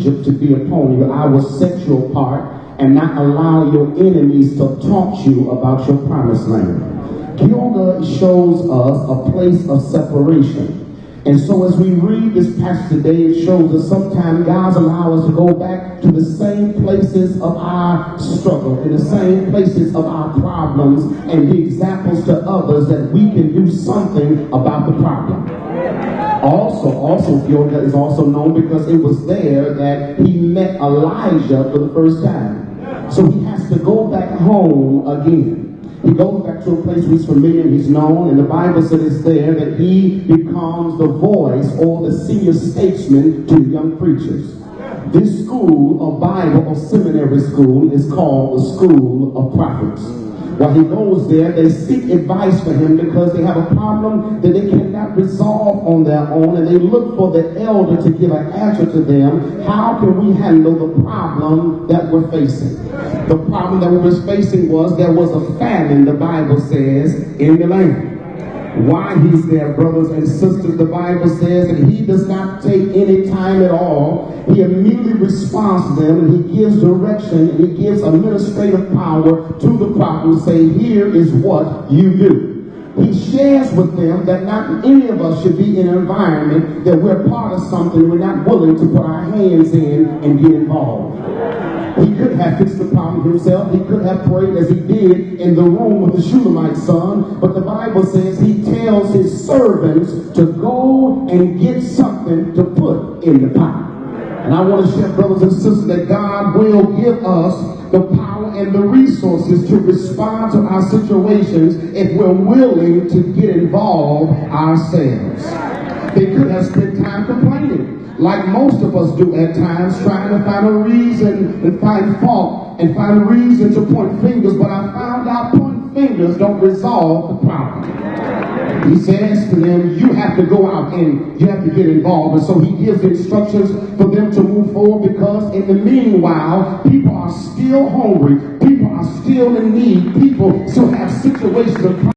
Egypt to be upon you. I will set you apart and not allow your enemies to taunt you about your promised land. Gilgal shows us a place of separation. And so as we read this passage today, it shows us sometimes God allows us to go back to the same places of our struggle, in the same places of our problems, and be examples to others that we can do something about the problem. Also, Gilgal is also known because it was there that he met Elijah for the first time. So he has to go back home again. He goes back to a place where he's familiar, he's known, and the Bible says it's there that he becomes the voice or the senior statesman to young preachers. This school of Bible or seminary school is called the School of Prophets. While he goes there, they seek advice for him because they have a problem that they cannot resolve on their own, and they look for the elder to give an answer to them. How can we handle the problem that we're facing? The problem that we were facing was there was a famine, the Bible says, in the land. Why he's there, brothers and sisters, the Bible says that he does not take any time at all. He immediately responds to them, and he gives direction, and he gives administrative power to the prophet to say, here is what you do. He shares with them that not any of us should be in an environment that we're part of something we're not willing to put our hands in and get involved. He could have fixed the problem himself. He could have prayed as he did in the room with the Shulamite son. But the Bible says he tells his servants to go and get something to put in the pot. And I want to share, brothers and sisters, that God will give us the power and the resources to respond to our situations if we're willing to get involved ourselves. They could have spent time complaining, like most of us do at times, trying to find a reason and find fault and find a reason to point fingers, but I found out pointing fingers don't resolve the problem. He says to them, you have to go out and you have to get involved. And so he gives instructions for them to move forward, because in the meanwhile, people are still hungry, people are still in need, people still have situations of